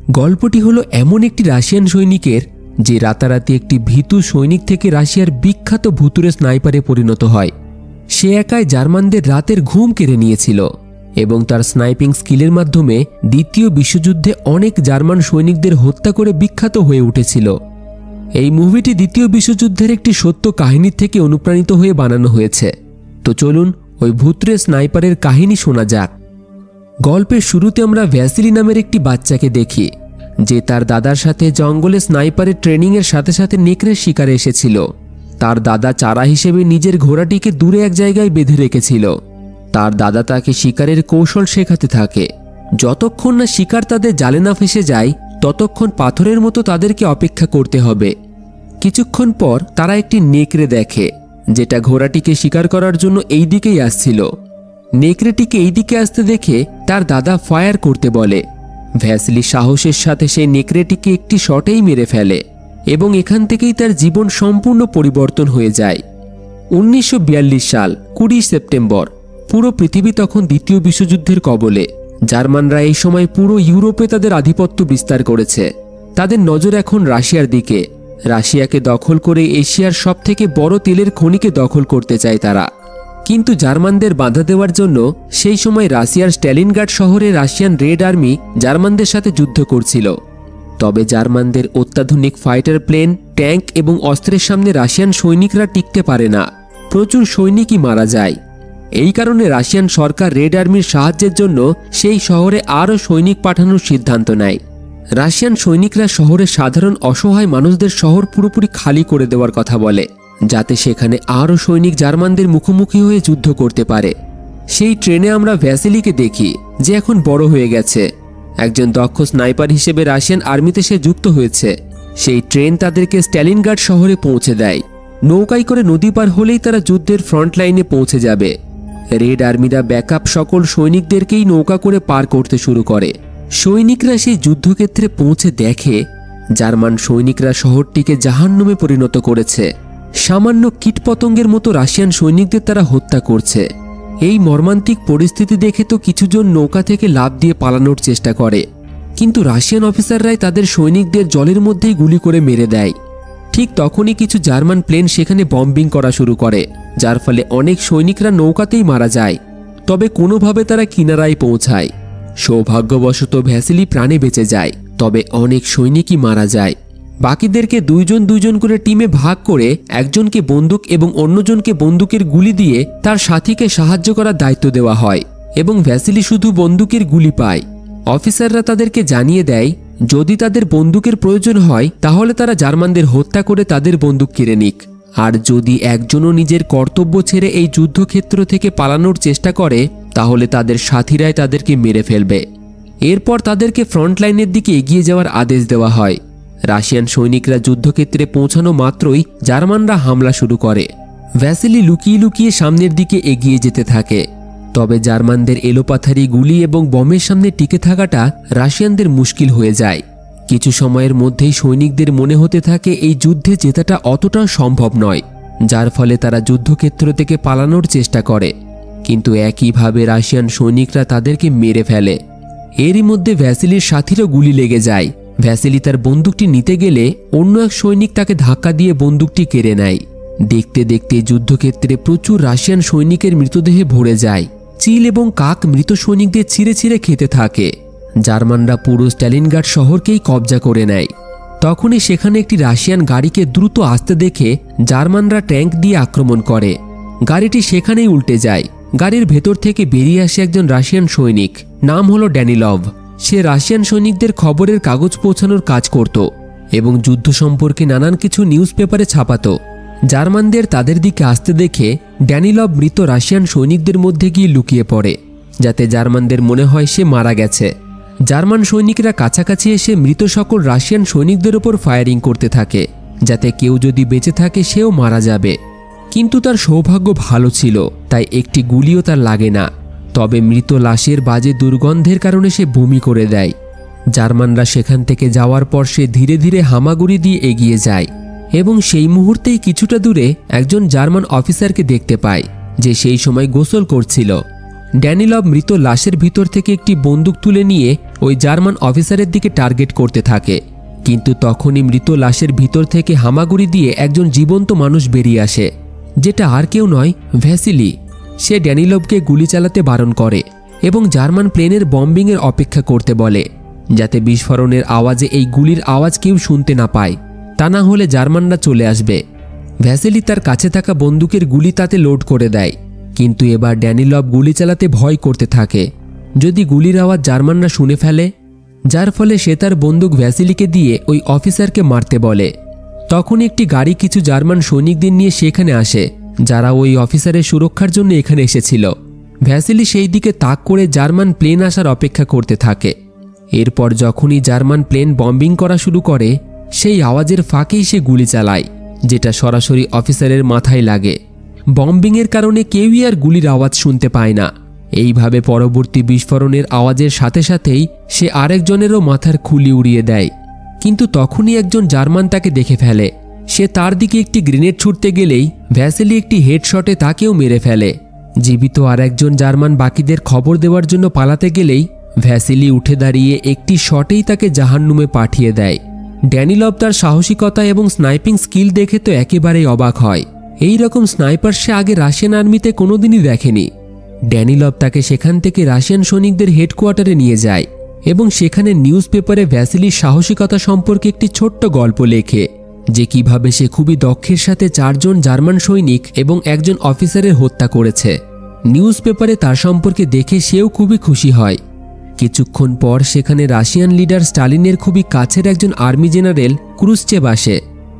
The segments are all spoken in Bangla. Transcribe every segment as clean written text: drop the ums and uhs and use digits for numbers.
গল্পটি হলো এমন একটি রাশিয়ান সৈনিকের যে রাতারাতি একটি ভীতু সৈনিক থেকে রাশিয়ার বিখ্যাত ভুতুড়ে স্নাইপারে পরিণত হয়। সে একাই জার্মানদের রাতের ঘুম কেড়ে নিয়েছিল এবং তার স্নাইপিং স্কিলের মাধ্যমে দ্বিতীয় বিশ্বযুদ্ধে অনেক জার্মান সৈনিকদের হত্যা করে বিখ্যাত হয়ে উঠেছিল। এই মুভিটি দ্বিতীয় বিশ্বযুদ্ধের একটি সত্য কাহিনী থেকে অনুপ্রাণিত হয়ে বানানো হয়েছে। তো চলুন ওই ভুতুড়ে স্নাইপারের কাহিনী শোনা যাক। গল্পের শুরুতে আমরা ভ্যাসিলি নামের একটি বাচ্চাকে দেখি যে তার দাদার সাথে জঙ্গলে স্নাইপারের ট্রেনিংয়ের সাথে সাথে নেকড়ের শিকারে এসেছিল। তার দাদা চারা হিসেবে নিজের ঘোড়াটিকে দূরে এক জায়গায় বেঁধে রেখেছিল। তার দাদা তাকে শিকারের কৌশল শেখাতে থাকে। যতক্ষণ না শিকার তাদের জালে না ফেসে যায় ততক্ষণ পাথরের মতো তাদেরকে অপেক্ষা করতে হবে। কিছুক্ষণ পর তারা একটি নেকড়ে দেখে যেটা ঘোড়াটিকে শিকার করার জন্য এই দিকেই আসছিল। নেকড়েটিকে এই দিকে আসতে দেখে তার দাদা ফায়ার করতে বলে। ভ্যাসিলি সাহসের সাথে সেই নেকড়েটিকে একটি শটেই মেরে ফেলে এবং এখান থেকেই তার জীবন সম্পূর্ণ পরিবর্তন হয়ে যায়। 1942 সাল 20 সেপ্টেম্বর। পুরো পৃথিবী তখন দ্বিতীয় বিশ্বযুদ্ধের কবলে। জার্মানরা এই সময় পুরো ইউরোপে তাদের আধিপত্য বিস্তার করেছে। তাদের নজর এখন রাশিয়ার দিকে। রাশিয়াকে দখল করে এশিয়ার সবথেকে বড় তেলের খনিকে দখল করতে চায় তারা। কিন্তু জার্মানদের বাধা দেওয়ার জন্য সেই সময় রাশিয়ার স্ট্যালিনগ্রাড শহরে রাশিয়ান রেড আর্মি জার্মানদের সাথে যুদ্ধ করছিল। তবে জার্মানদের অত্যাধুনিক ফাইটার প্লেন, ট্যাঙ্ক এবং অস্ত্রের সামনে রাশিয়ান সৈনিকরা টিকতে পারে না। প্রচুর সৈনিকই মারা যায়। এই কারণে রাশিয়ান সরকার রেড আর্মির সাহায্যের জন্য সেই শহরে আরও সৈনিক পাঠানোর সিদ্ধান্ত নেয়। রাশিয়ান সৈনিকরা শহরের সাধারণ অসহায় মানুষদের শহর পুরোপুরি খালি করে দেওয়ার কথা বলে, যাতে সেখানে আরও সৈনিক জার্মানদের মুখোমুখি হয়ে যুদ্ধ করতে পারে। সেই ট্রেনে আমরা ভ্যাসিলিকে দেখি যে এখন বড় হয়ে গেছে। একজন দক্ষ স্নাইপার হিসেবে রাশিয়ান আর্মিতে সে যুক্ত হয়েছে। সেই ট্রেন তাদেরকে স্ট্যালিনগ্রাড শহরে পৌঁছে দেয়। নৌকায় করে নদী পার হলেই তারা যুদ্ধের ফ্রন্ট লাইনে পৌঁছে যাবে। রেড আর্মিরা ব্যাকআপ সকল সৈনিকদেরকেই নৌকা করে পার করতে শুরু করে। সৈনিকরা সেই যুদ্ধক্ষেত্রে পৌঁছে দেখে জার্মান সৈনিকরা শহরটিকে জাহান্নামে পরিণত করেছে। সামান্য কীটপতঙ্গের মতো রাশিয়ান সৈনিকদের তারা হত্যা করছে। এই মর্মান্তিক পরিস্থিতি দেখে তো কিছুজন নৌকা থেকে লাফ দিয়ে পালানোর চেষ্টা করে, কিন্তু রাশিয়ান অফিসাররাই তাদের সৈনিকদের জলের মধ্যেই গুলি করে মেরে দেয়। ঠিক তখনই কিছু জার্মান প্লেন সেখানে বম্বিং করা শুরু করে, যার ফলে অনেক সৈনিকরা নৌকাতেই মারা যায়। তবে কোনোভাবে তারা কিনারায় পৌঁছায়। সৌভাগ্যবশত ভ্যাসিলি প্রাণে বেঁচে যায়, তবে অনেক সৈনিকই মারা যায়। বাকিদেরকে দুইজন দুইজন করে টিমে ভাগ করে একজনকে বন্দুক এবং অন্যজনকে বন্দুকের গুলি দিয়ে তার সাথীকে সাহায্য করার দায়িত্ব দেওয়া হয় এবং ভ্যাসিলি শুধু বন্দুকের গুলি পায়। অফিসাররা তাদেরকে জানিয়ে দেয় যদি তাদের বন্দুকের প্রয়োজন হয় তাহলে তারা জার্মানদের হত্যা করে তাদের বন্দুক কেড়ে নিক, আর যদি একজনও নিজের কর্তব্য ছেড়ে এই যুদ্ধক্ষেত্র থেকে পালানোর চেষ্টা করে তাহলে তাদের সাথীরাই তাদেরকে মেরে ফেলবে। এরপর তাদেরকে ফ্রন্টলাইনের দিকে এগিয়ে যাওয়ার আদেশ দেওয়া হয়। রাশিয়ান সৈনিকরা যুদ্ধক্ষেত্রে পৌঁছানো মাত্রই জার্মানরা হামলা শুরু করে। ভ্যাসিলি লুকিয়ে লুকিয়ে সামনের দিকে এগিয়ে যেতে থাকে। তবে জার্মানদের এলোপাথারি গুলি এবং বমের সামনে টিকে থাকাটা রাশিয়ানদের মুশকিল হয়ে যায়। কিছু সময়ের মধ্যেই সৈনিকদের মনে হতে থাকে এই যুদ্ধে জেতাটা অতটাও সম্ভব নয়, যার ফলে তারা যুদ্ধক্ষেত্র থেকে পালানোর চেষ্টা করে। কিন্তু একইভাবে রাশিয়ান সৈনিকরা তাদেরকে মেরে ফেলে। এরই মধ্যে ভ্যাসিলির সাথীরও গুলি লেগে যায়। ভ্যাসিলি তার বন্দুকটি নিতে গেলে অন্য এক সৈনিক তাকে ধাক্কা দিয়ে বন্দুকটি কেড়ে নেয়। দেখতে দেখতে যুদ্ধক্ষেত্রে প্রচুর রাশিয়ান সৈনিকের মৃতদেহে ভরে যায়। চিল এবং কাক মৃত সৈনিকদের ছিঁড়ে ছিঁড়ে খেতে থাকে। জার্মানরা পুরো স্ট্যালিনগ্রাড শহরকেই কবজা করে নেয়। তখনই সেখানে একটি রাশিয়ান গাড়িকে দ্রুত আসতে দেখে জার্মানরা ট্যাঙ্ক দিয়ে আক্রমণ করে। গাড়িটি সেখানেই উল্টে যায়। গাড়ির ভেতর থেকে বেরিয়ে আসে একজন রাশিয়ান সৈনিক, নাম হলো ড্যানিলভ। সে রাশিয়ান সৈনিকদের খবরের কাগজ পৌঁছানোর কাজ করত এবং যুদ্ধ সম্পর্কে নানান কিছু নিউজ পেপারে ছাপাত। জার্মানদের তাদের দিকে আসতে দেখে ড্যানিলভ মৃত রাশিয়ান সৈনিকদের মধ্যে গিয়ে লুকিয়ে পড়ে, যাতে জার্মানদের মনে হয় সে মারা গেছে। জার্মান সৈনিকরা কাছাকাছি এসে মৃত সকল রাশিয়ান সৈনিকদের ওপর ফায়ারিং করতে থাকে, যাতে কেউ যদি বেঁচে থাকে সেও মারা যাবে। কিন্তু তার সৌভাগ্য ভালো ছিল, তাই একটি গুলিও তার লাগে না। তবে মৃত লাশের বাজে দুর্গন্ধের কারণে সে বমি করে দেয়। জার্মানরা সেখান থেকে যাওয়ার পর সে ধীরে ধীরে হামাগুড়ি দিয়ে এগিয়ে যায় এবং সেই মুহূর্তেই কিছুটা দূরে একজন জার্মান অফিসারকে দেখতে পায় যে সেই সময় গোসল করছিল। ড্যানিলভ মৃত লাশের ভিতর থেকে একটি বন্দুক তুলে নিয়ে ওই জার্মান অফিসারের দিকে টার্গেট করতে থাকে, কিন্তু তখনই মৃত লাশের ভিতর থেকে হামাগুড়ি দিয়ে একজন জীবন্ত মানুষ বেরিয়ে আসে, যেটা আর কেউ নয়, ভ্যাসিলি। সে ড্যানিলভকে গুলি চালাতে বারণ করে এবং জার্মান প্লেনের বম্বিংয়ের অপেক্ষা করতে বলে, যাতে বিস্ফোরণের আওয়াজে এই গুলির আওয়াজ কেউ শুনতে না পায়, তা না হলে জার্মানরা চলে আসবে। ভ্যাসিলি তার কাছে থাকা বন্দুকের গুলি তাতে লোড করে দেয়, কিন্তু এবার ড্যানিলভ গুলি চালাতে ভয় করতে থাকে যদি গুলির আওয়াজ জার্মানরা শুনে ফেলে, যার ফলে সে তার বন্দুক ভ্যাসিলিকে দিয়ে ওই অফিসারকে মারতে বলে। তখন একটি গাড়ি কিছু জার্মান সৈনিকদের নিয়ে সেখানে আসে, যারা ওই অফিসারের সুরক্ষার জন্য এখানে এসেছিল। ভ্যাসিলি সেই দিকে তাক করে জার্মান প্লেন আসার অপেক্ষা করতে থাকে। এরপর যখনই জার্মান প্লেন বম্বিং করা শুরু করে, সেই আওয়াজের ফাঁকেই সে গুলি চালায়, যেটা সরাসরি অফিসারের মাথায় লাগে। বম্বিংয়ের কারণে কেউই আর গুলির আওয়াজ শুনতে পায় না। এইভাবে পরবর্তী বিস্ফোরণের আওয়াজের সাথে সাথেই সে আরেকজনেরও মাথার খুলি উড়িয়ে দেয়, কিন্তু তখনই একজন জার্মান তাকে দেখে ফেলে। সে তার দিকে একটি গ্রেনেড ছুটতে গেলেই ভ্যাসিলি একটি হেডশটে তাকেও মেরে ফেলে। জীবিত আর একজন জার্মান বাকিদের খবর দেওয়ার জন্য পালাতে গেলেই ভ্যাসিলি উঠে দাঁড়িয়ে একটি শটেই তাকে জাহান্নুমে পাঠিয়ে দেয়। ড্যানিলভ তার সাহসিকতা এবং স্নাইপিং স্কিল দেখে তো একেবারেই অবাক হয়। এই রকম স্নাইপার সে আগে রাশিয়ান আর্মিতে কোনোদিনই দেখেনি। ড্যানিলভ তাকে সেখান থেকে রাশিয়ান সৈনিকদের হেডকোয়ার্টারে নিয়ে যায় এবং সেখানে নিউজ পেপারে ভ্যাসিলির সাহসিকতা সম্পর্কে একটি ছোট্ট গল্প লেখে, যে কিভাবে সে খুবই দক্ষের সাথে 4 জন জার্মান সৈনিক এবং একজন অফিসারের হত্যা করেছে। নিউজ পেপারে তার সম্পর্কে দেখে সেও খুবই খুশি হয়। কিছুক্ষণ পর সেখানে রাশিয়ান লিডার স্টালিনের খুবই কাছের একজন আর্মি জেনারেল ক্রুশ্চেভ আসে,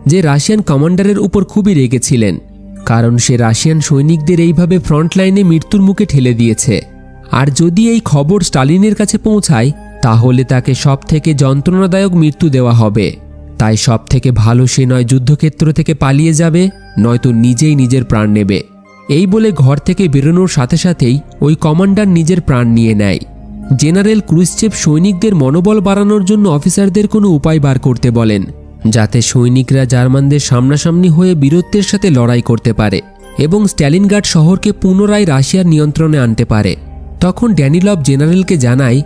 যে রাশিয়ান কমান্ডারের উপর খুবই রেগেছিলেন, কারণ সে রাশিয়ান সৈনিকদের এইভাবে ফ্রন্ট লাইনে মৃত্যুর মুখে ঠেলে দিয়েছে। আর যদি এই খবর স্টালিনের কাছে পৌঁছায়, তাহলে তাকে সবথেকে যন্ত্রণাদায়ক মৃত্যু দেওয়া হবে। তাই সবথেকে ভালো সে নয় যুদ্ধক্ষেত্র থেকে পালিয়ে যাবে, নয়তো নিজেই নিজের প্রাণ নেবে। এই বলে ঘর থেকে বেরোনোর সাথে সাথেই ওই কমান্ডার নিজের প্রাণ নিয়ে নেয়। জেনারেল ক্রুশ্চেভ সৈনিকদের মনোবল বাড়ানোর জন্য অফিসারদের কোনো উপায় বার করতে বলেন, যাতে সৈনিকরা জার্মানদের সামনাসামনি হয়ে বীরত্বের সাথে লড়াই করতে পারে এবং স্ট্যালিনগ্রাড শহরকে পুনরায় রাশিয়ার নিয়ন্ত্রণে আনতে পারে। তখন ড্যানিলভ জেনারেলকে জানায়,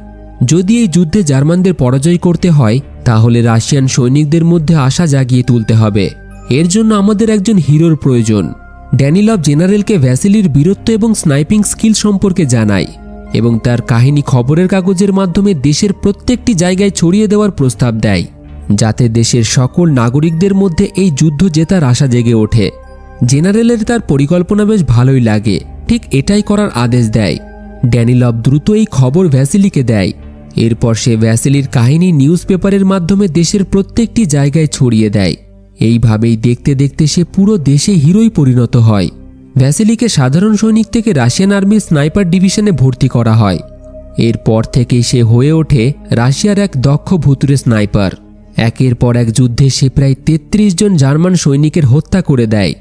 যদি এই যুদ্ধে জার্মানদের পরাজয় করতে হয়, তাহলে রাশিয়ান সৈনিকদের মধ্যে আশা জাগিয়ে তুলতে হবে। এর জন্য আমাদের একজন হিরোর প্রয়োজন। ড্যানিলভ জেনারেলকে ভ্যাসিলির বীরত্ব এবং স্নাইপিং স্কিল সম্পর্কে জানায় এবং তার কাহিনী খবরের কাগজের মাধ্যমে দেশের প্রত্যেকটি জায়গায় ছড়িয়ে দেওয়ার প্রস্তাব দেয়, যাতে দেশের সকল নাগরিকদের মধ্যে এই যুদ্ধ জেতার আশা জেগে ওঠে। জেনারেলের তার পরিকল্পনা বেশ ভালোই লাগে, ঠিক এটাই করার আদেশ দেয়। ড্যানিলভ দ্রুত এই খবর ভ্যাসিলিকে দেয়। এরপর সে ভ্যাসিলির কাহিনী নিউজ পেপারের মাধ্যমে দেশের প্রত্যেকটি জায়গায় ছড়িয়ে দেয়। এইভাবেই দেখতে দেখতে সে পুরো দেশে হিরোই পরিণত হয়। ভ্যাসিলিকে সাধারণ সৈনিক থেকে রাশিয়ান আর্মির স্নাইপার ডিভিশনে ভর্তি করা হয়। এরপর থেকেই সে হয়ে ওঠে রাশিয়ার এক দক্ষ ভুতুড়ে স্নাইপার। একের পর এক যুদ্ধে সে প্রায় 33 জন জার্মান সৈনিকের হত্যা করে দেয়।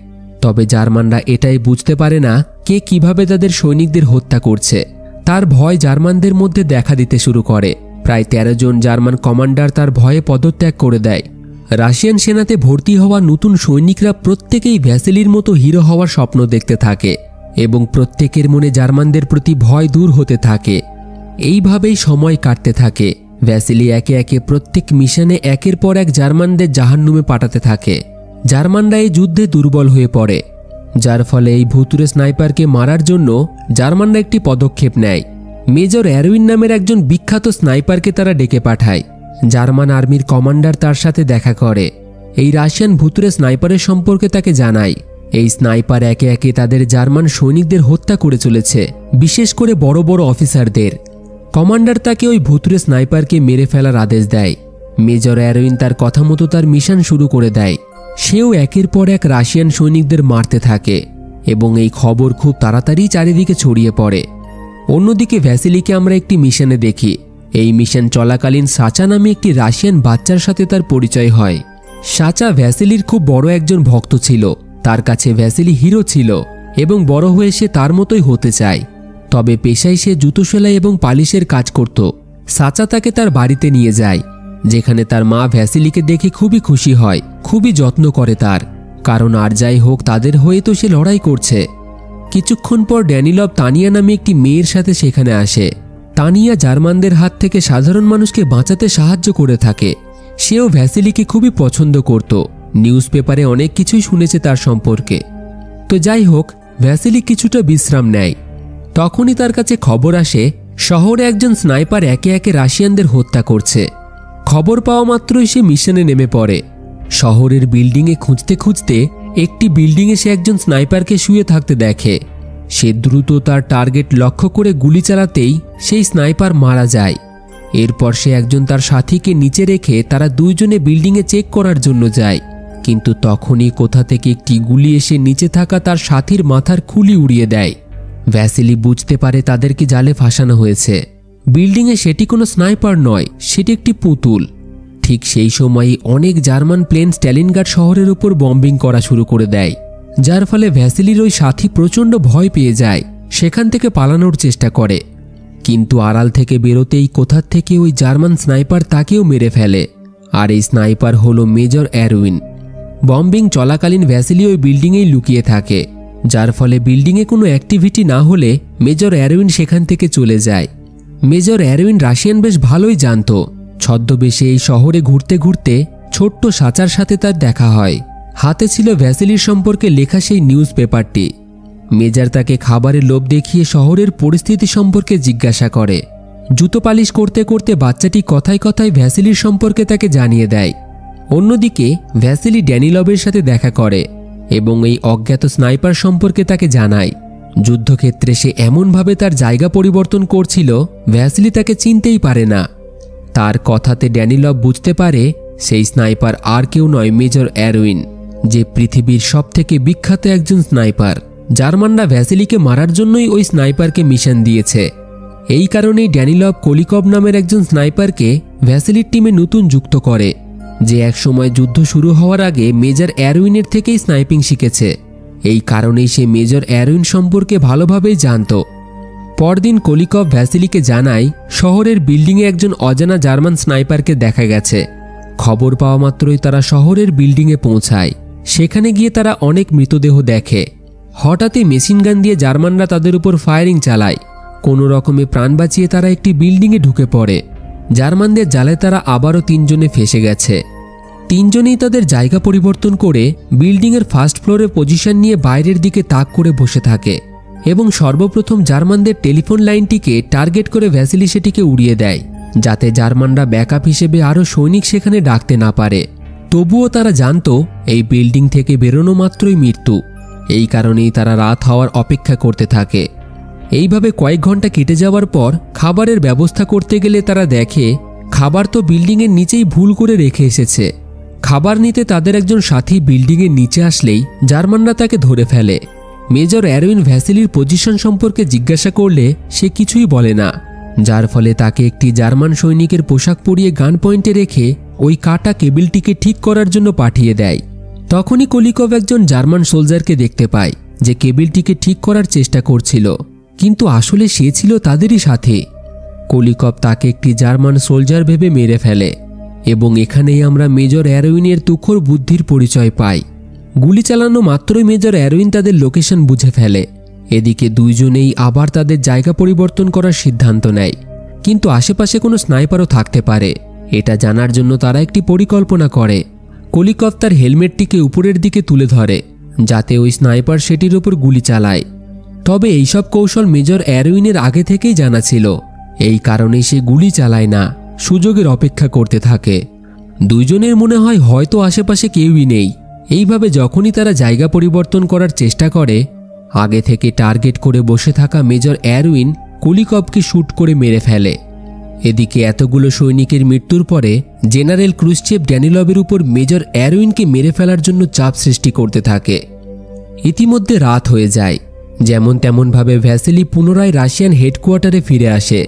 তবে জার্মানরা এটাই বুঝতে পারে না কে কিভাবে তাদের সৈনিকদের হত্যা করছে। তার ভয় জার্মানদের মধ্যে দেখা দিতে শুরু করে। প্রায় 13 জন জার্মান কমান্ডার তার ভয়ে পদত্যাগ করে দেয়। রাশিয়ান সেনাতে ভর্তি হওয়া নতুন সৈনিকরা প্রত্যেকেই ভ্যাসিলির মতো হিরো হওয়ার স্বপ্ন দেখতে থাকে এবং প্রত্যেকের মনে জার্মানদের প্রতি ভয় দূর হতে থাকে। এইভাবেই সময় কাটতে থাকে। ভ্যাসিলি একে একে প্রত্যেক মিশনে একের পর এক জার্মানদের জাহান্নুমে পাঠাতে থাকে। জার্মানরা এই যুদ্ধে দুর্বল হয়ে পড়ে, যার ফলে এই ভুতুড়ে স্নাইপারকে মারার জন্য জার্মানরা একটি পদক্ষেপ নেয়। মেজর এরউইন নামের একজন বিখ্যাত স্নাইপারকে তারা ডেকে পাঠায়। জার্মান আর্মির কমান্ডার তার সাথে দেখা করে। এই রাশিয়ান ভুতুড়ে স্নাইপারের সম্পর্কে তাকে জানায়। এই স্নাইপার একে একে তাদের জার্মান সৈনিকদের হত্যা করে চলেছে, বিশেষ করে বড় বড় অফিসারদের। কমান্ডার তাকে ওই ভুতুড়ে স্নাইপারকে মেরে ফেলার আদেশ দেয়। মেজর এরউইন তার কথা মতো তার মিশন শুরু করে দেয়। সেও একের পর এক রাশিয়ান সৈনিকদের মারতে থাকে এবং এই খবর খুব তাড়াতাড়ি চারিদিকে ছড়িয়ে পড়ে। অন্যদিকে ভ্যাসিলিকে আমরা একটি মিশনে দেখি। এই মিশন চলাকালীন সাচা নামে একটি রাশিয়ান বাচ্চার সাথে তার পরিচয় হয়। সাচা ভ্যাসিলির খুব বড় একজন ভক্ত ছিল। তার কাছে ভ্যাসিলি হিরো ছিল এবং বড় হয়ে সে তার মতোই হতে চায়। তবে পেশায় সে জুতো সেলাই এবং পালিশের কাজ করত। সাচা তাকে তার বাড়িতে নিয়ে যায়, যেখানে তার মা ভ্যাসিলিকে দেখে খুবই খুশি হয়, খুবই যত্ন করে তার, কারণ আর যাই হোক তাদের হয়ে তো সে লড়াই করছে। কিছুক্ষণ পর ড্যানিলভ তানিয়া নামে একটি মেয়ের সাথে সেখানে আসে। তানিয়া জার্মানদের হাত থেকে সাধারণ মানুষকে বাঁচাতে সাহায্য করে থাকে। সেও ভ্যাসিলিকে খুবই পছন্দ করত, নিউজ পেপারে অনেক কিছুই শুনেছে তার সম্পর্কে। তো যাই হোক, ভ্যাসিলি কিছুটা বিশ্রাম নেয়। তখনই তার কাছে খবর আসে শহরে একজন স্নাইপার একে একে রাশিয়ানদের হত্যা করছে। খবর পাওয়া মাত্রই সে মিশনে নেমে পড়ে। শহরের বিল্ডিংয়ে খুঁজতে খুঁজতে একটি বিল্ডিংয়ে সে একজন স্নাইপারকে শুয়ে থাকতে দেখে। সে দ্রুত তার টার্গেট লক্ষ্য করে গুলি চালাতেই সেই স্নাইপার মারা যায়। এরপর সে একজন তার সাথীকে নিচে রেখে তারা দুইজনে বিল্ডিংয়ে চেক করার জন্য যায়। কিন্তু তখনই কোথা থেকে একটি গুলি এসে নিচে থাকা তার সাথীর মাথার খুলি উড়িয়ে দেয়। ভ্যাসিলি বুঝতে পারে তাদেরকে জালে ফাঁসানো হয়েছে। বিল্ডিংয়ে সেটি কোনো স্নাইপার নয়, সেটি একটি পুতুল। ঠিক সেই সময়ই অনেক জার্মান প্লেন স্ট্যালিনগ্রাড শহরের উপর বম্বিং করা শুরু করে দেয়, যার ফলে ভ্যাসিলির ওই সাথী প্রচণ্ড ভয় পেয়ে যায়। সেখান থেকে পালানোর চেষ্টা করে, কিন্তু আড়াল থেকে বেরোতেই কোথার থেকে ওই জার্মান স্নাইপার তাকেও মেরে ফেলে। আর এই স্নাইপার হলো মেজর এরউইন। বম্বিং চলাকালীন ভ্যাসিলি ওই বিল্ডিংয়েই লুকিয়ে থাকে, যার ফলে বিল্ডিংয়ে কোনো অ্যাক্টিভিটি না হলে মেজর এরউইন সেখান থেকে চলে যায়। মেজর এরউইন রাশিয়ান বেশ ভালোই জানত। ছদ্মবেশে এই শহরে ঘুরতে ঘুরতে ছোট্ট সাচার সাথে তার দেখা হয়। হাতে ছিল ভ্যাসিলির সম্পর্কে লেখা সেই নিউজ পেপারটি। মেজর তাকে খাবারের লোভ দেখিয়ে শহরের পরিস্থিতি সম্পর্কে জিজ্ঞাসা করে। জুতো পালিশ করতে করতে বাচ্চাটি কথায় কথায় ভ্যাসিলির সম্পর্কে তাকে জানিয়ে দেয়। অন্যদিকে ভ্যাসিলি ড্যানিলভের সাথে দেখা করে এবং এই অজ্ঞাত স্নাইপার সম্পর্কে তাকে জানায়। যুদ্ধক্ষেত্রে সে এমনভাবে তার জায়গা পরিবর্তন করছিল, ভ্যাসিলি তাকে চিনতেই পারে না। তার কথাতে ড্যানিলভ বুঝতে পারে সেই স্নাইপার আর কেউ নয়, মেজর এরউইন, যে পৃথিবীর সবথেকে বিখ্যাত একজন স্নাইপার। জার্মানরা ভ্যাসিলিকে মারার জন্যই ওই স্নাইপারকে মিশন দিয়েছে। এই কারণেই ড্যানিলভ কোলিকভ নামের একজন স্নাইপারকে ভ্যাসিলির টিমে নতুন যুক্ত করে, যে একসময় যুদ্ধ শুরু হওয়ার আগে মেজর এরউইনের থেকেই স্নাইপিং শিখেছে। এই কারণেই সে মেজর এরউইন সম্পর্কে ভালোভাবেই জানত। পরদিন কোলিকভ ভ্যাসিলিকে জানায় শহরের বিল্ডিংয়ে একজন অজানা জার্মান স্নাইপারকে দেখা গেছে। খবর পাওয়া মাত্রই তারা শহরের বিল্ডিংয়ে পৌঁছায়। সেখানে গিয়ে তারা অনেক মৃতদেহ দেখে। হঠাৎই মেশিনগান দিয়ে জার্মানরা তাদের উপর ফায়ারিং চালায়। কোনো রকমে প্রাণ বাঁচিয়ে তারা একটি বিল্ডিংয়ে ঢুকে পড়ে। জার্মানদের জালে তারা আবারও তিনজনে ফেসে গেছে। তিনজনেই তাদের জায়গা পরিবর্তন করে বিল্ডিংয়ের ফার্স্ট ফ্লোরে পজিশন নিয়ে বাইরের দিকে তাক করে বসে থাকে এবং সর্বপ্রথম জার্মানদের টেলিফোন লাইনটিকে টার্গেট করে ভ্যাসিলি সেটিকে উড়িয়ে দেয়, যাতে জার্মানরা ব্যাকআপ হিসেবে আরও সৈনিক সেখানে ডাকতে না পারে। তবুও তারা জানত এই বিল্ডিং থেকে বেরোনো মাত্রই মৃত্যু। এই কারণেই তারা রাত হওয়ার অপেক্ষা করতে থাকে। এইভাবে কয়েক ঘন্টা কেটে যাওয়ার পর খাবারের ব্যবস্থা করতে গেলে তারা দেখে খাবার তো বিল্ডিংয়ের নিচেই ভুল করে রেখে এসেছে। খাবার নিতে তাদের একজন সাথী বিল্ডিংয়ের নিচে আসলেই জার্মানরা তাকে ধরে ফেলে। মেজর এরউইন ভ্যাসিলির পজিশন সম্পর্কে জিজ্ঞাসা করলে সে কিছুই বলে না, যার ফলে তাকে একটি জার্মান সৈনিকের পোশাক পরিয়ে গান পয়েন্টে রেখে ওই কাটা কেবিলটিকে ঠিক করার জন্য পাঠিয়ে দেয়। তখনই কোলিকভ একজন জার্মান সোলজারকে দেখতে পায় যে কেবিলটিকে ঠিক করার চেষ্টা করছিল, কিন্তু আসলে সে ছিল তাদেরই সাথে। কোলিকভ তাকে একটি জার্মান সোলজার ভেবে মেরে ফেলে এবং এখানেই আমরা মেজর এরউইনের তুখোড় বুদ্ধির পরিচয় পাই। গুলি চালানো মাত্রই মেজর এরউইন তাদের লোকেশন বুঝে ফেলে। এদিকে দুইজনেই আবার তাদের জায়গা পরিবর্তন করার সিদ্ধান্ত নেয়, কিন্তু আশেপাশে কোনো স্নাইপারও থাকতে পারে। এটা জানার জন্য তারা একটি পরিকল্পনা করে। কোলিকভ তার হেলমেটটিকে উপরের দিকে তুলে ধরে যাতে ওই স্নাইপার সেটির উপর গুলি চালায়। তবে এইসব কৌশল মেজর এরউইনের আগে থেকেই জানা ছিল। এই কারণেই সে গুলি চালায় না, সুযোগের অপেক্ষা করতে থাকে। দুইজনের মনে হয় হয়তো আশেপাশে কেউই নেই। এইভাবে যখনই তারা জায়গা পরিবর্তন করার চেষ্টা করে, আগে থেকে টার্গেট করে বসে থাকা মেজর এরউইন কোলিকভকে শ্যুট করে মেরে ফেলে। এদিকে এতগুলো সৈনিকের মৃত্যুর পরে জেনারেল ক্রুশ্চেভ ড্যানিলভের উপর মেজর এরউইনকে মেরে ফেলার জন্য চাপ সৃষ্টি করতে থাকে। ইতিমধ্যে রাত হয়ে যায়। যেমন তেমনভাবে ভ্যাসিলি পুনরায় রাশিয়ান হেডকোয়ার্টারে ফিরে আসে।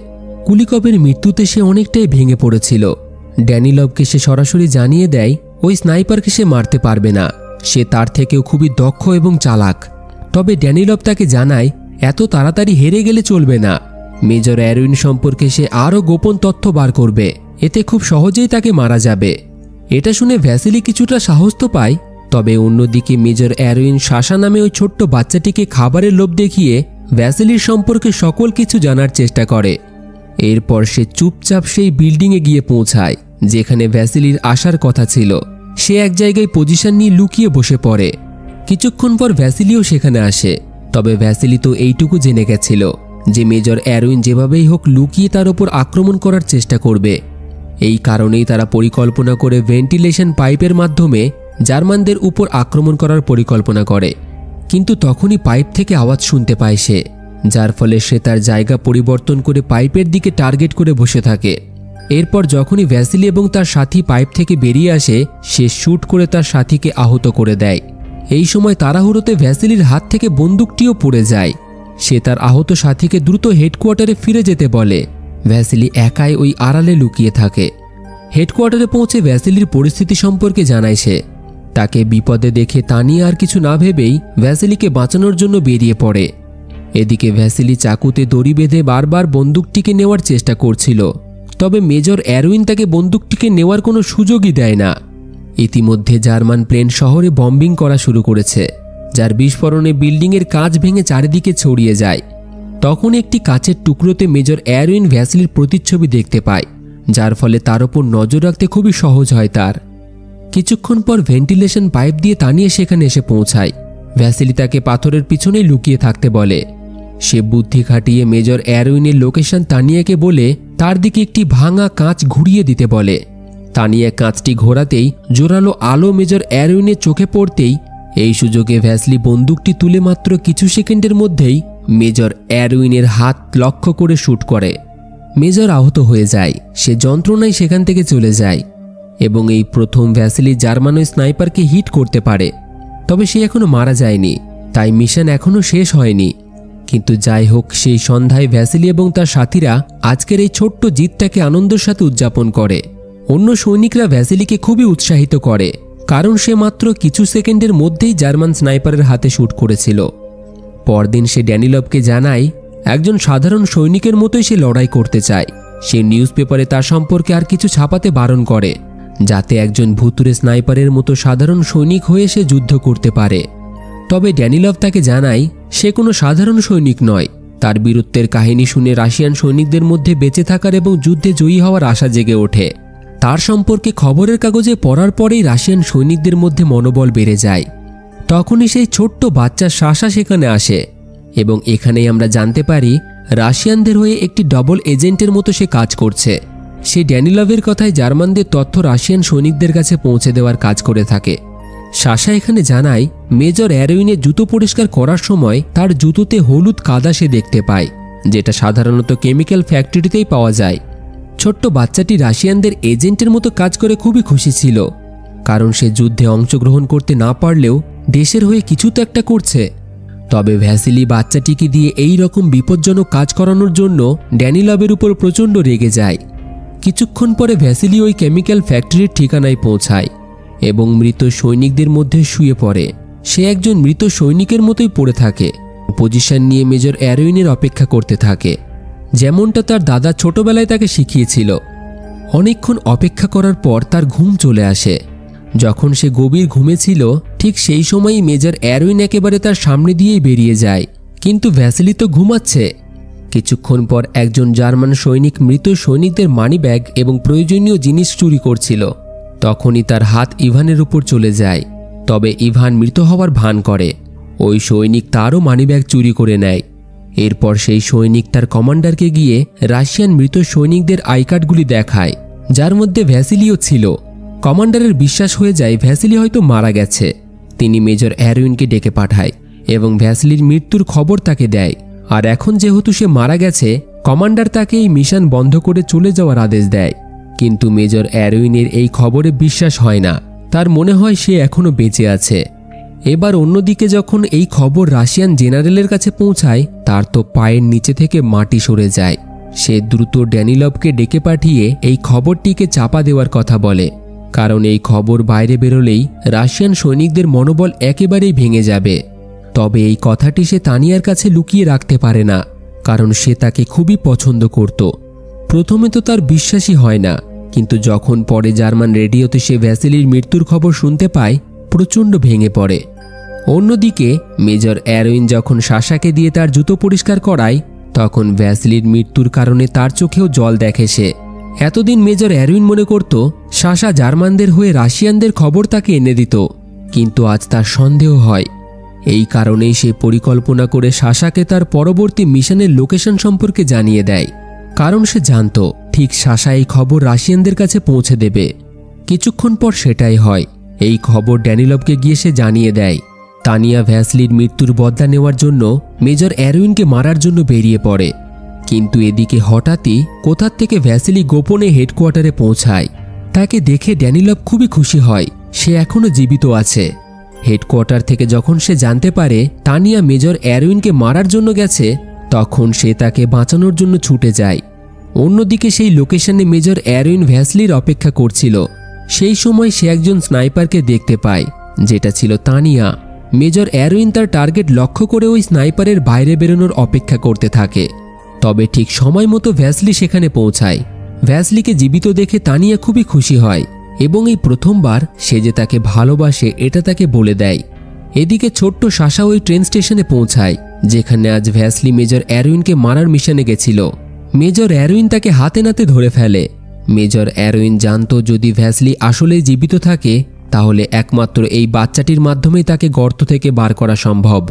কোলিকভের মৃত্যুতে সে অনেকটাই ভেঙে পড়েছিল। ড্যানিলভকে সে সরাসরি জানিয়ে দেয় ওই স্নাইপারকে সে মারতে পারবে না, সে তার থেকেও খুবই দক্ষ এবং চালাক। তবে ড্যানিলভ তাকে জানায় এত তাড়াতাড়ি হেরে গেলে চলবে না। মেজর এরউইন সম্পর্কে সে আরও গোপন তথ্য বার করবে, এতে খুব সহজেই তাকে মারা যাবে। এটা শুনে ভ্যাসিলি কিছুটা সাহস তো পায়, তবে অন্যদিকে মেজর অ্যারোইন সাশা নামে ওই ছোট্ট বাচ্চাটিকে খাবারের লোভ দেখিয়ে ভ্যাসিলির সম্পর্কে সকল কিছু জানার চেষ্টা করে। এরপর সে চুপচাপ সেই বিল্ডিংয়ে গিয়ে পৌঁছায় যেখানে ভ্যাসিলির আসার কথা ছিল। সে এক জায়গায় পজিশন নিয়ে লুকিয়ে বসে পড়ে। কিছুক্ষণ পর ভ্যাসিলিও সেখানে আসে। তবে ভ্যাসিলি তো এইটুকু জেনে গেছিল যে মেজর অ্যারোইন যেভাবেই হোক লুকিয়ে তার ওপর আক্রমণ করার চেষ্টা করবে। এই কারণেই তারা পরিকল্পনা করে ভেন্টিলেশন পাইপের মাধ্যমে জার্মানদের উপর আক্রমণ করার পরিকল্পনা করে। কিন্তু তখনই পাইপ থেকে আওয়াজ শুনতে পায় সে, যার ফলে সে তার জায়গা পরিবর্তন করে পাইপের দিকে টার্গেট করে বসে থাকে। এরপর যখনই ভ্যাসিলি এবং তার সাথী পাইপ থেকে বেরিয়ে আসে, সে শ্যুট করে তার সাথীকে আহত করে দেয়। এই সময় তাড়াহুড়োতে ভ্যাসিলির হাত থেকে বন্দুকটিও পড়ে যায়। সে তার আহত সাথীকে দ্রুত হেডকোয়ার্টারে ফিরে যেতে বলে। ভ্যাসিলি একাই ওই আড়ালে লুকিয়ে থাকে। হেডকোয়ার্টারে পৌঁছে ভ্যাসিলির পরিস্থিতি সম্পর্কে জানায় সে। তাকে বিপদে দেখে তানিয়া আর কিছু না ভেবেই ভ্যাসিলিকে বাঁচানোর জন্য বেরিয়ে পড়ে। এদিকে ভ্যাসিলি চাকুতে দড়ি বেঁধে বারবার বন্দুকটিকে নেওয়ার চেষ্টা করছিল, তবে মেজর অ্যারোইন তাকে বন্দুকটিকে নেওয়ার কোনো সুযোগই দেয় না। ইতিমধ্যে জার্মান প্লেন শহরে বম্বিং করা শুরু করেছে, যার বিস্ফোরণে বিল্ডিংয়ের কাঁচ ভেঙে চারিদিকে ছড়িয়ে যায়। তখন একটি কাচের টুকরোতে মেজর অ্যারোইন ভ্যাসিলির প্রতিচ্ছবি দেখতে পায়, যার ফলে তার ওপর নজর রাখতে খুবই সহজ হয় তার। কিছুক্ষণ পর ভেন্টিলেশন পাইপ দিয়ে তানিয়ে সেখানে এসে পৌঁছায়। ভ্যাসিলি তাকে পাথরের পিছনেই লুকিয়ে থাকতে বলে। সে বুদ্ধি খাটিয়ে মেজর অ্যারোইনের লোকেশন তানিয়াকে বলে তার দিকে একটি ভাঙা কাঁচ ঘুরিয়ে দিতে বলে। তানিয়া কাঁচটি ঘোরাতেই জোরালো আলো মেজর অ্যারোইনের চোখে পড়তেই এই সুযোগে ভ্যাসলি বন্দুকটি তুলে মাত্র কিছু সেকেন্ডের মধ্যেই মেজর অ্যারোইনের হাত লক্ষ্য করে শ্যুট করে। মেজর আহত হয়ে যায়। সে যন্ত্রণায় সেখান থেকে চলে যায় এবং এই প্রথম ভ্যাসিলি জার্মান স্নাইপারকে হিট করতে পারে। তবে সে এখনো মারা যায়নি, তাই মিশন এখনো শেষ হয়নি। কিন্তু যাই হোক, সেই সন্ধ্যায় ভ্যাসিলি এবং তার সাথীরা আজকের এই ছোট্ট জিতটাকে আনন্দের সাথে উদযাপন করে। অন্য সৈনিকরা ভ্যাসিলিকে খুবই উৎসাহিত করে, কারণ সে মাত্র কিছু সেকেন্ডের মধ্যেই জার্মান স্নাইপারের হাতে শ্যুট করেছিল। পরদিন সে ড্যানিলভকে জানায় একজন সাধারণ সৈনিকের মতোই সে লড়াই করতে চায়। সে নিউজ পেপারে তার সম্পর্কে আর কিছু ছাপাতে বারণ করে, যাতে একজন ভুতুরে স্নাইপারের মতো সাধারণ সৈনিক হয়ে সে যুদ্ধ করতে পারে। তবে ড্যানিলভ তাকে জানায় সে কোনো সাধারণ সৈনিক নয়। তার বীরত্বের কাহিনী শুনে রাশিয়ান সৈনিকদের মধ্যে বেঁচে থাকার এবং যুদ্ধে জয়ী হওয়ার আশা জেগে ওঠে। তার সম্পর্কে খবরের কাগজে পড়ার পরেই রাশিয়ান সৈনিকদের মধ্যে মনোবল বেড়ে যায়। তখনই সেই ছোট্ট বাচ্চা সাশা সেখানে আসে এবং এখানেই আমরা জানতে পারি রাশিয়ানদের হয়ে একটি ডবল এজেন্টের মতো সে কাজ করছে। সে ড্যানিলভের কথায় জার্মানদের তথ্য রাশিয়ান সৈনিকদের কাছে পৌঁছে দেওয়ার কাজ করে থাকে। সাশা এখানে জানায় মেজর অ্যারোইনের জুতো পরিষ্কার করার সময় তার জুতোতে হলুদ কাদা সে দেখতে পায়, যেটা সাধারণত কেমিক্যাল ফ্যাক্টরিতেই পাওয়া যায়। ছোট্ট বাচ্চাটি রাশিয়ানদের এজেন্টের মতো কাজ করে খুবই খুশি ছিল, কারণ সে যুদ্ধে অংশগ্রহণ করতে না পারলেও দেশের হয়ে কিছু তো একটা করছে। তবে ভ্যাসিলি বাচ্চাটিকে দিয়ে এই রকম বিপজ্জনক কাজ করানোর জন্য ড্যানিলভের উপর প্রচণ্ড রেগে যায়। কিছুক্ষণ পরে ভ্যাসিলি ওই কেমিক্যাল ফ্যাক্টরির ঠিকানায় পৌঁছায় এবং মৃত সৈনিকদের মধ্যে শুয়ে পড়ে। সে একজন মৃত সৈনিকের মতোই পড়ে থাকে। পজিশন নিয়ে মেজর অ্যারোইনের অপেক্ষা করতে থাকে, যেমনটা তার দাদা ছোটবেলায় তাকে শিখিয়েছিল। অনেকক্ষণ অপেক্ষা করার পর তার ঘুম চলে আসে। যখন সে গভীর ঘুমেছিল ঠিক সেই সময়ই মেজর অ্যারোইন একেবারে তার সামনে দিয়েই বেরিয়ে যায়, কিন্তু ভ্যাসিলি তো ঘুমাচ্ছে। কিছুক্ষণ পর একজন জার্মান সৈনিক মৃত সৈনিকদের মানিব্যাগ এবং প্রয়োজনীয় জিনিস চুরি করছিল। তখনই তার হাত ইভানের উপর চলে যায়, তবে ইভান মৃত হওয়ার ভান করে। ওই সৈনিক তারও মানিব্যাগ চুরি করে নেয়। এরপর সেই সৈনিক তার কমান্ডারকে গিয়ে রাশিয়ান মৃত সৈনিকদের আই কার্ডগুলি দেখায়, যার মধ্যে ভ্যাসিলিও ছিল। কমান্ডারের বিশ্বাস হয়ে যায় ভ্যাসিলি হয়তো মারা গেছে। তিনি মেজর অ্যারোইনকে ডেকে পাঠায় এবং ভ্যাসিলির মৃত্যুর খবর তাকে দেয়। আর এখন যেহেতু সে মারা গেছে, কমান্ডার তাকে এই মিশন বন্ধ করে চলে যাওয়ার আদেশ দেয়। কিন্তু মেজর অ্যারোইনের এই খবরে বিশ্বাস হয় না। তার মনে হয় সে এখনো বেঁচে আছে। এবার অন্যদিকে যখন এই খবর রাশিয়ান জেনারেলের কাছে পৌঁছায়, তার তো পায়ের নিচে থেকে মাটি সরে যায়। সে দ্রুত ড্যানিলভকে ডেকে পাঠিয়ে এই খবরটিকে চাপা দেওয়ার কথা বলে, কারণ এই খবর বাইরে বেরোলেই রাশিয়ান সৈনিকদের মনোবল একেবারেই ভেঙে যাবে। তবে এই কথাটি সে তানিয়ার কাছে লুকিয়ে রাখতে পারে না, কারণ সে তাকে খুবই পছন্দ করত। প্রথমে তো তার বিশ্বাসই হয় না, কিন্তু যখন পরে জার্মান রেডিওতে সে ভ্যাসিলির মৃত্যুর খবর শুনতে পায়, প্রচণ্ড ভেঙে পড়ে। অন্যদিকে মেজর অ্যারোইন যখন সাশাকে দিয়ে তার জুতো পরিষ্কার করায় তখন ভ্যাসলির মৃত্যুর কারণে তার চোখেও জল দেখে সে। এতদিন মেজর অ্যারোইন মনে করত সাশা জার্মানদের হয়ে রাশিয়ানদের খবর তাকে এনে দিত, কিন্তু আজ তার সন্দেহ হয়। এই কারণেই সে পরিকল্পনা করে সাশাকে তার পরবর্তী মিশনের লোকেশন সম্পর্কে জানিয়ে দেয়, কারণ সে জানত ঠিক সাশা এই খবর রাশিয়ানদের কাছে পৌঁছে দেবে। কিছুক্ষণ পর সেটাই হয়। এই খবর ড্যানিলভকে গিয়ে সে জানিয়ে দেয়। তানিয়া ভ্যাসলির মৃত্যুর বদলা নেওয়ার জন্য মেজর অ্যারোইনকে মারার জন্য বেরিয়ে পড়ে, কিন্তু এদিকে হঠাৎই কোথা থেকে ভ্যাসলি গোপনে হেডকোয়ার্টারে পৌঁছায়। তাকে দেখে ড্যানিলভ খুবই খুশি হয়, সে এখনও জীবিত আছে। হেডকোয়ার্টার থেকে যখন সে জানতে পারে তানিয়া মেজর অ্যারোইনকে মারার জন্য গেছে তখন সে তাকে বাঁচানোর জন্য ছুটে যায়। অন্যদিকে সেই লোকেশনে মেজর অ্যারোইন ভ্যাসলির অপেক্ষা করছিল। সেই সময় সে একজন স্নাইপারকে দেখতে পায়, যেটা ছিল তানিয়া। মেজর অ্যারোইন তার টার্গেট লক্ষ্য করে ওই স্নাইপারের বাইরে বেরোনোর অপেক্ষা করতে থাকে। তবে ঠিক সময় মতো ভ্যাসলি সেখানে পৌঁছায়। ভ্যাসলিকে জীবিত দেখে তানিয়া খুবই খুশি হয় এবং এই প্রথমবার সে যে তাকে ভালোবাসে এটা তাকে বলে দেয়। এদিকে ছোট্ট সাশা ওই ট্রেন স্টেশনে পৌঁছায় যেখানে আজ ভ্যাসলি মেজর অ্যারোইনকে মারার মিশনে গেছিল। মেজর অ্যারোইন তাকে হাতে নাতে ধরে ফেলে। মেজর অ্যারোইন জানত যদি ভ্যাসলি আসলেই জীবিত থাকে তাহলে একমাত্র এই বাচ্চাটির মাধ্যমেই তাকে গর্ত থেকে বার করা সম্ভব।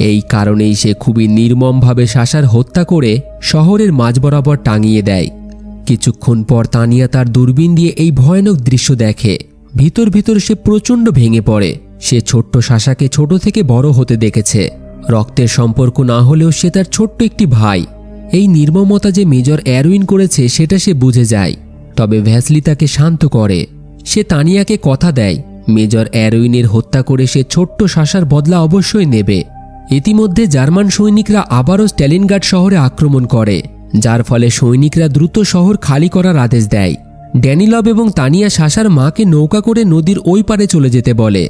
এই কারণেই সে খুবই নির্মমভাবে সাশার হত্যা করে শহরের মাঝ বরাবর টাঙিয়ে দেয়। কিছুক্ষণ পর তানিয়া তার দূরবীন দিয়ে এই ভয়ানক দৃশ্য দেখে। ভিতর ভিতর সে প্রচণ্ড ভেঙে পড়ে। সে ছোট্ট সাশাকে ছোট থেকে বড় হতে দেখেছে। রক্তের সম্পর্ক না হলেও সে তার ছোট্ট একটি ভাই। এই নির্মমতা যে মেজর অ্যারোইন করেছে সেটা সে বুঝে যায়। তবে ভ্যাসলি তাকে শান্ত করে। সে তানিয়াকে কথা দেয় মেজর অ্যারোইনের হত্যা করে সে ছোট্ট সাশার বদলা অবশ্যই নেবে। ইতিমধ্যে জার্মান সৈনিকরা আবারও স্ট্যালিনগ্রাড শহরে আক্রমণ করে, যার ফলে সৈনিকরা দ্রুত শহর খালি করার আদেশ দেয়। ড্যানিলভ এবং তানিয়া সাশার মাকে নৌকা করে নদীর ওই পারে চলে যেতে বলে,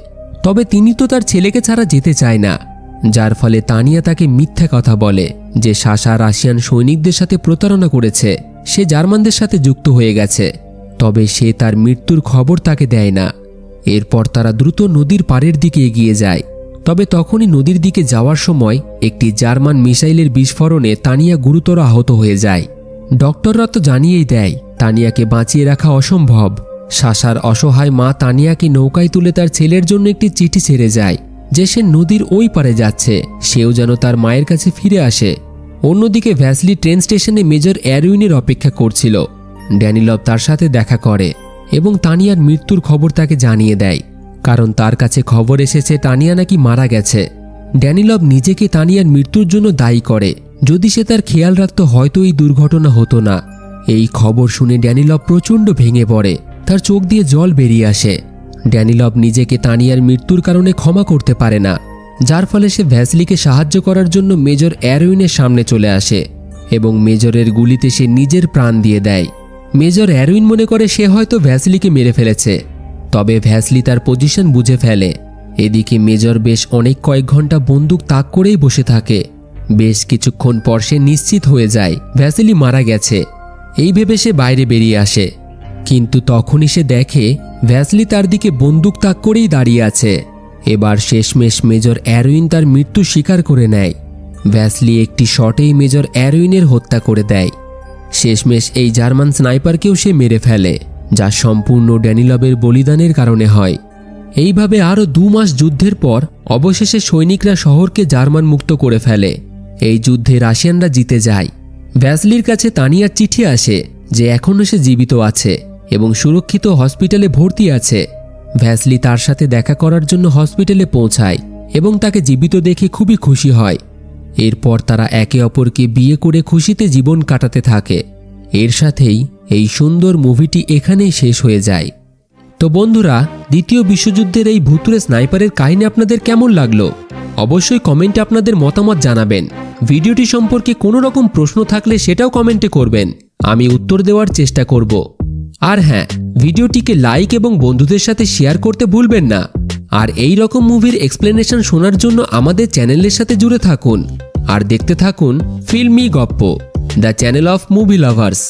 তবে তিনি তো তার ছেলেকে ছাড়া যেতে চায় না। যার ফলে তানিয়া তাকে মিথ্যা কথা বলে যে সাশা রাশিয়ান সৈনিকদের সাথে প্রতারণা করেছে, সে জার্মানদের সাথে যুক্ত হয়ে গেছে। তবে সে তার মৃত্যুর খবর তাকে দেয় না। এরপর তারা দ্রুত নদীর পাড়ের দিকে এগিয়ে যায়। তবে তখনই নদীর দিকে যাওয়ার সময় একটি জার্মান মিসাইলের বিস্ফোরণে তানিয়া গুরুতর আহত হয়ে যায়। ডক্টররা তো জানিয়েই দেয় তানিয়াকে বাঁচিয়ে রাখা অসম্ভব। সাশার অসহায় মা তানিয়াকে নৌকায় তুলে তার ছেলের জন্য একটি চিঠি ছেড়ে যায় যে সে নদীর ওই পারে যাচ্ছে, সেও যেন তার মায়ের কাছে ফিরে আসে। অন্যদিকে ভ্যাসলি ট্রেন স্টেশনে মেজর অ্যারোইনের অপেক্ষা করছিল। ড্যানিলভ তার সাথে দেখা করে এবং তানিয়ার মৃত্যুর খবর তাকে জানিয়ে দেয়, কারণ তার কাছে খবর এসেছে তানিয়া নাকি মারা গেছে। ড্যানিলভ নিজেকে তানিয়ার মৃত্যুর জন্য দায়ী করে। যদি সে তার খেয়াল রাখত হয়তো এই দুর্ঘটনা হতো না। এই খবর শুনে ড্যানিলভ প্রচণ্ড ভেঙে পড়ে, তার চোখ দিয়ে জল বেরিয়ে আসে। ড্যানিলভ নিজেকে তানিয়ার মৃত্যুর কারণে ক্ষমা করতে পারে না, যার ফলে সে ভ্যাসলিকে সাহায্য করার জন্য মেজর অ্যারোইনের সামনে চলে আসে এবং মেজরের গুলিতে সে নিজের প্রাণ দিয়ে দেয়। মেজর অ্যারোইন মনে করে সে হয়তো ভ্যাসলিকে মেরে ফেলেছে, তবে ভ্যাসলি তার পজিশন বুঝে ফেলে। এদিকে মেজর বেশ অনেক কয়েক ঘন্টা বন্দুক তাক করেই বসে থাকে। বেশ কিছুক্ষণ পর সে নিশ্চিত হয়ে যায় ভ্যাসলি মারা গেছে। এই ভেবে সে বাইরে বেরিয়ে আসে, কিন্তু তখনই সে দেখে ভ্যাসলি তার দিকে বন্দুক তাক করেই দাঁড়িয়ে আছে। এবার শেষমেশ মেজর অ্যারোইন তার মৃত্যু স্বীকার করে নেয়। ভ্যাসলি একটি শটেই মেজর অ্যারোইনের হত্যা করে দেয়। শেষমেশ এই জার্মান স্নাইপারকেও সে মেরে ফেলে, যা সম্পূর্ণ ড্যানিলভের বলিদানের কারণে হয়। এইভাবে আরও 2 মাস যুদ্ধের পর অবশেষে সৈনিকরা শহরকে জার্মান মুক্ত করে ফেলে। এই যুদ্ধে রাশিয়ানরা জিতে যায়। ভ্যাসলির কাছে তানিয়ার চিঠি আসে যে এখনও সে জীবিত আছে এবং সুরক্ষিত হসপিটালে ভর্তি আছে। ভ্যাসলি তার সাথে দেখা করার জন্য হসপিটালে পৌঁছায় এবং তাকে জীবিত দেখে খুবই খুশি হয়। এরপর তারা একে অপরকে বিয়ে করে খুশিতে জীবন কাটাতে থাকে। এর সাথেই এই সুন্দর মুভিটি এখানেই শেষ হয়ে যায়। তো বন্ধুরা, দ্বিতীয় বিশ্বযুদ্ধের এই ভুতুড়ে স্নাইপারের কাহিনী আপনাদের কেমন লাগলো অবশ্যই কমেন্টে আপনাদের মতামত জানাবেন। ভিডিওটি সম্পর্কে কোনো রকম প্রশ্ন থাকলে সেটাও কমেন্টে করবেন, আমি উত্তর দেওয়ার চেষ্টা করব। আর হ্যাঁ, ভিডিওটিকে লাইক এবং বন্ধুদের সাথে শেয়ার করতে ভুলবেন না। আর এই রকম মুভির এক্সপ্লেনেশন শোনার জন্য আমাদের চ্যানেলের সাথে জুড়ে থাকুন আর দেখতে থাকুন ফিল্মি গপ্প, the channel of movie lovers.